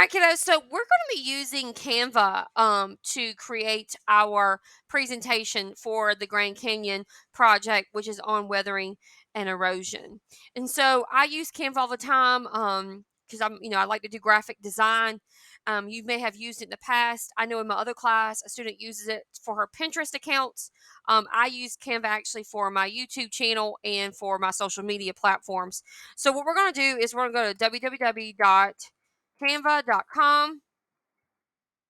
right, kiddos. So we're going to be using Canva to create our presentation for the Grand Canyon project, which is on weathering and erosion. And so I use Canva all the time because I like to do graphic design. You may have used it in the past. I know in my other class, a student uses it for her Pinterest accounts. I use Canva actually for my YouTube channel and for my social media platforms. So what we're going to do is we're going to go to www.canva.com.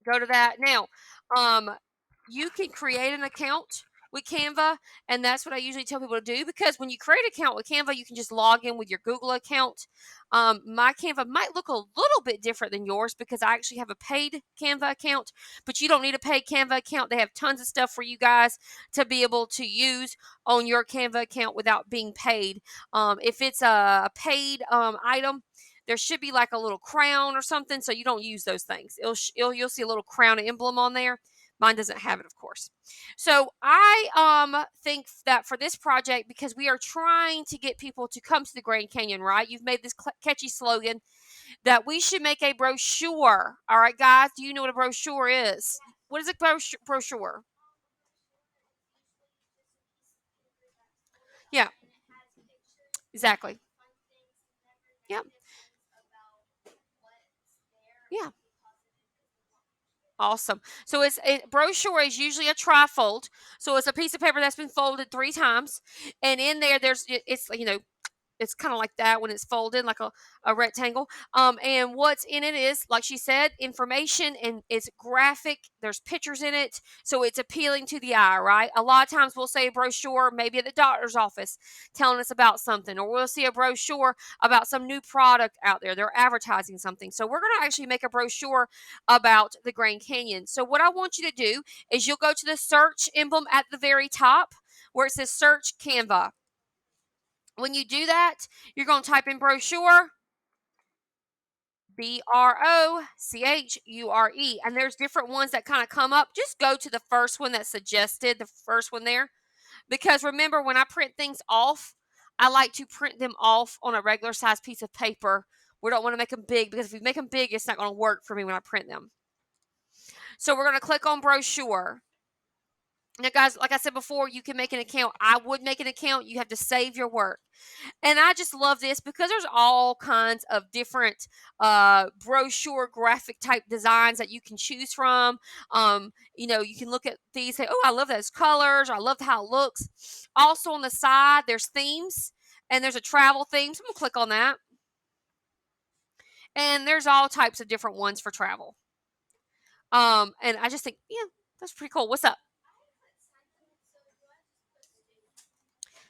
Go to that. Now, um, you can create an account with Canva, and that's what I usually tell people to do because when you create an account with Canva, you can just log in with your Google account. My Canva might look a little bit different than yours because I actually have a paid Canva account, but you don't need a paid Canva account. They have tons of stuff for you guys to be able to use on your Canva account without being paid. If it's a paid item, there should be like a little crown or something, so you don't use those things. You'll see a little crown emblem on there. Mine doesn't have it, of course. So I think that for this project, because we are trying to get people to come to the Grand Canyon, right? You've made this catchy slogan that we should make a brochure. All right, guys, do you know what a brochure is? What is a brochure? Yeah, exactly. Yeah, yeah. Awesome. So brochure is usually a trifold. So it's a piece of paper that's been folded 3 times, and in there it's it's kind of like that when it's folded like a rectangle. And what's in it is, like she said, information, and it's graphic. There's pictures in it, so it's appealing to the eye, right? A lot of times we'll say a brochure maybe at the doctor's office telling us about something, or we'll see a brochure about some new product out there. They're advertising something. So we're going to actually make a brochure about the Grand Canyon. So what I want you to do is you'll go to the search emblem at the very top where it says search Canva. When you do that, you're going to type in brochure, Brochure, and there's different ones that kind of come up. Just go to the first one that's suggested, the first one there. Because remember, when I print things off, I like to print them off on a regular size piece of paper. We don't want to make them big because if we make them big, it's not going to work for me when I print them. So we're going to click on brochure. Now, guys, like I said before, you can make an account. I would make an account. You have to save your work. And I just love this because there's all kinds of different brochure graphic type designs that you can choose from. You can look at these, say, oh, I love those colors, or I love how it looks. Also on the side, there's themes, and there's a travel theme. So I'm gonna click on that. And there's all types of different ones for travel. And I just think, yeah, that's pretty cool. What's up?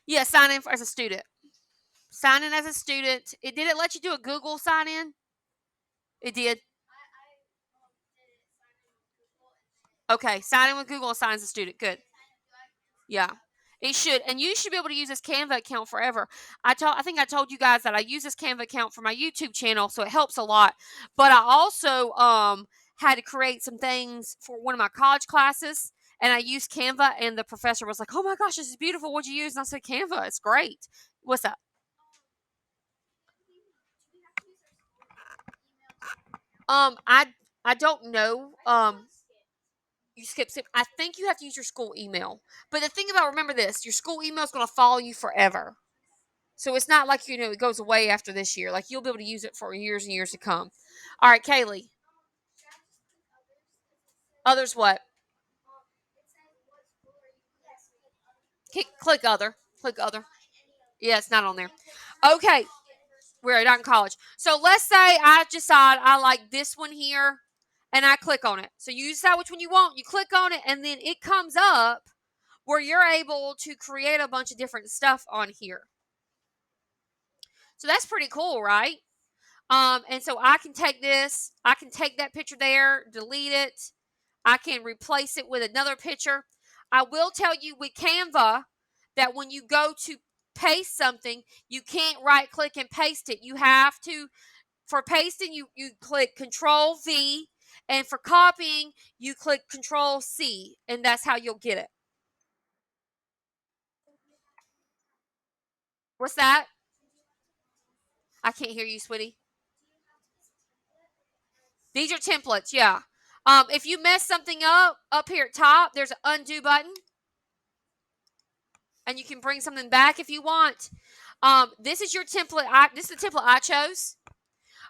Yeah, sign in as a student. Sign in as a student. It did it let you do a Google sign in? It did. Okay, sign in with Google and sign as a student. Good. Yeah. It should. And you should be able to use this Canva account forever. I think I told you guys that I use this Canva account for my YouTube channel, so it helps a lot. But I also had to create some things for one of my college classes, and I used Canva, and the professor was like, "Oh my gosh, this is beautiful. What'd you use?" And I said, "Canva. It's great." What's up? I don't know. You skip. I think you have to use your school email. But the thing about, remember this, your school email is going to follow you forever. So it's not like, it goes away after this year. Like, you'll be able to use it for years and years to come. All right, Kaylee. Others what? Click other. Click other. Yeah, it's not on there. Okay. We're not in college. So let's say I decide I like this one here and I click on it. So you decide which one you want. You click on it and then it comes up where you're able to create a bunch of different stuff on here. So that's pretty cool, right? And so I can take this, I can take that picture there, delete it, I can replace it with another picture. I will tell you with Canva that when you go to paste something, you can't right click and paste it. You have to, for pasting, you click Control V, and for copying, you click Control C, and that's how you'll get it. What's that? I can't hear you, sweetie. These are templates, yeah. If you mess something up here at top, there's an undo button, and you can bring something back if you want. This is your template. This is the template I chose.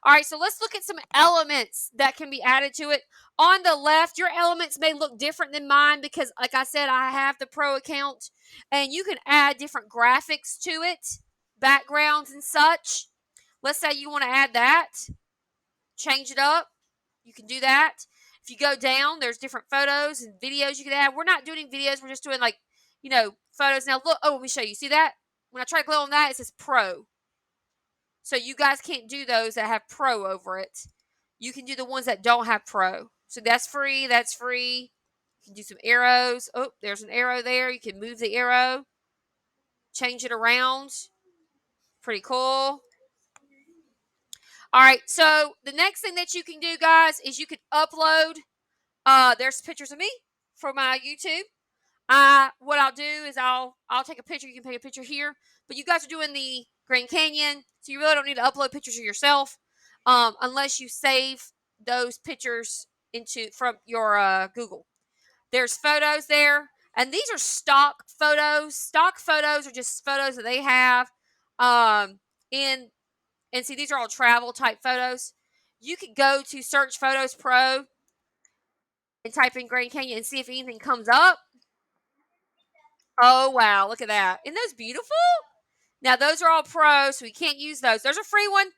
All right, so let's look at some elements that can be added to it. On the left, your elements may look different than mine because, like I said, I have the pro account, and you can add different graphics to it, backgrounds and such. Let's say you want to add that, change it up. You can do that. If you go down, there's different photos and videos you can add. We're not doing videos. We're just doing photos. Now look. Oh, let me show you. See that? When I try to click on that, it says pro. So you guys can't do those that have pro over it. You can do the ones that don't have pro. So that's free. That's free. You can do some arrows. Oh, there's an arrow there. You can move the arrow, change it around. Pretty cool. All right. So the next thing that you can do, guys, is you can upload. There's pictures of me for my YouTube. What I'll do is I'll take a picture. You can take a picture here, but you guys are doing the Grand Canyon, so you really don't need to upload pictures of yourself, unless you save those pictures from your Google. There's photos there, and these are stock photos. Stock photos are just photos that they have, in and see these are all travel type photos. You could go to Search Photos Pro and type in Grand Canyon and see if anything comes up. Oh, wow. Look at that. Isn't those beautiful? Now, those are all pros, so we can't use those. There's a free one.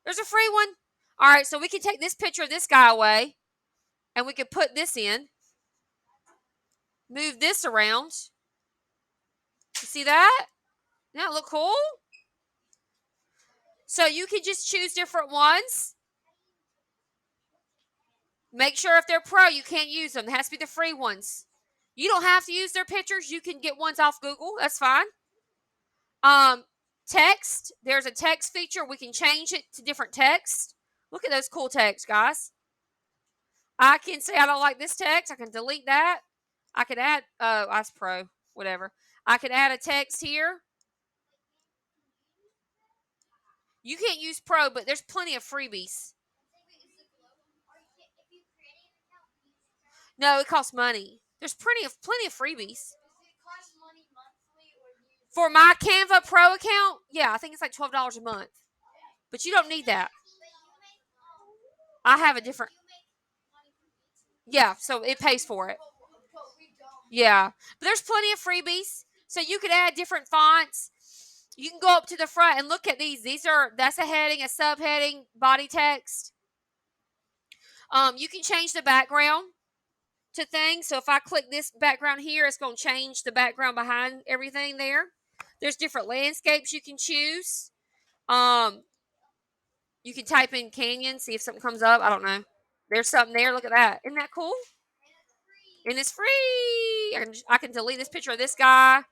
There's a free one. All right, so we can take this picture of this guy away, and we can put this in. Move this around. You see that? Doesn't that look cool? So you can just choose different ones. Make sure if they're pro, you can't use them. It has to be the free ones. You don't have to use their pictures. You can get ones off Google. That's fine. Text. There's a text feature. We can change it to different text. Look at those cool text, guys. I can say I don't like this text. I can delete that. I can add, that's pro, whatever. I can add a text here. You can't use pro, but there's plenty of freebies. No, it costs money. There's plenty of freebies. For my Canva Pro account, yeah, I think it's like $12 a month. But you don't need that. I have a different. Yeah, so it pays for it. Yeah, but there's plenty of freebies. So you could add different fonts. You can go up to the front and look at these. That's a heading, a subheading, body text. You can change the background to things. So if I click this background here, it's going to change the background behind everything there. There's different landscapes you can choose. You can type in canyon, see if something comes up. I don't know. There's something there. Look at that. Isn't that cool? And it's free. I can delete this picture of this guy.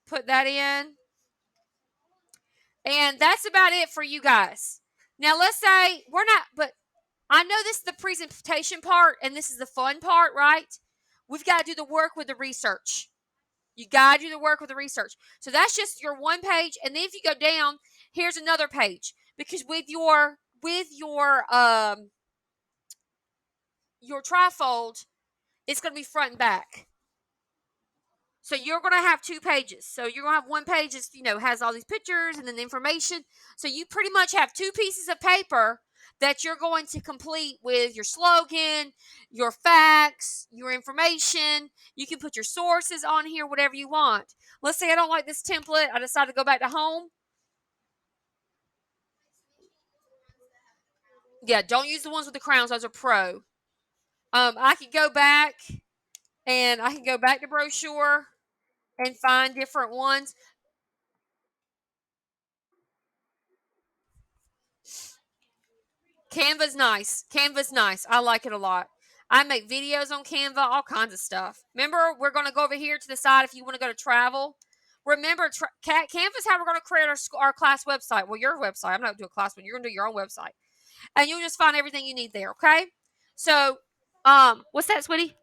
Put that in. And that's about it for you guys. Now, let's say we're not, but I know this is the presentation part and this is the fun part, right? We've got to do the work with the research. You got to do the work with the research. So that's just your one page. And then if you go down, here's another page. Because with your trifold, it's going to be front and back. So you're going to have two pages. So you're going to have one page that, has all these pictures and then the information. So you pretty much have two pieces of paper that you're going to complete with your slogan, your facts, your information. You can put your sources on here, whatever you want. Let's say I don't like this template. I decide to go back to home. Yeah, don't use the ones with the crowns. Those are pro. I can go back and I can go back to brochure and find different ones. Canva's nice. Canva's nice. I like it a lot. I make videos on Canva, all kinds of stuff. Remember, we're going to go over here to the side if you want to go to travel. Remember, Canva's how we're going to create our class website. Well, your website. I'm not doing a class, but you're going to do your own website. And you'll just find everything you need there, okay? So, what's that, sweetie?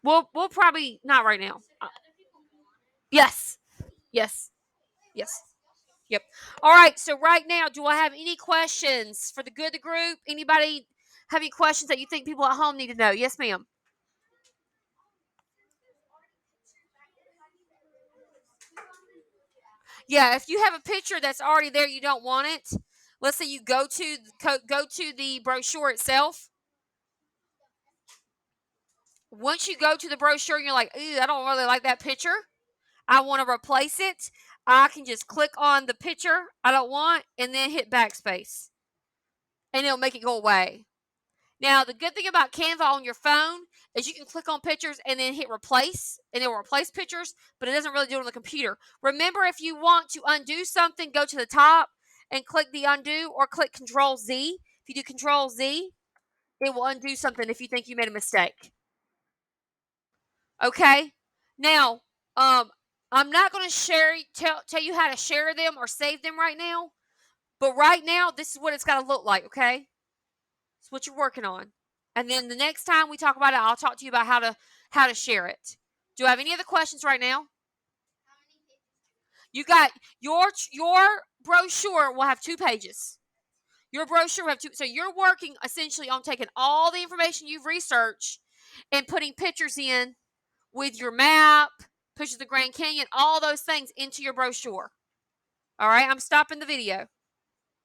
We'll probably, not right now. Yes. Yes. Yes. Yep. All right. So right now, do I have any questions for the good of the group? Anybody have any questions that you think people at home need to know? Yes, ma'am. Yeah. If you have a picture that's already there, you don't want it. Let's say you go to the brochure itself. Once you go to the brochure, you're like, "Ooh, I don't really like that picture. I want to replace it." I can just click on the picture I don't want and then hit backspace, and it'll make it go away. Now, the good thing about Canva on your phone is you can click on pictures and then hit replace, and it will replace pictures, but it doesn't really do it on the computer. Remember, if you want to undo something, go to the top and click the undo or click Control Z. If you do Control Z, it will undo something if you think you made a mistake. Okay? Now, I'm not going to tell you how to share them or save them right now, but right now, this is what it's got to look like, okay? It's what you're working on. And then the next time we talk about it, I'll talk to you about how to share it. Do I have any other questions right now? You got your brochure will have 2 pages. Your brochure will have two. So you're working essentially on taking all the information you've researched and putting pictures in with your map, pictures of the Grand Canyon, all those things into your brochure. All right, I'm stopping the video.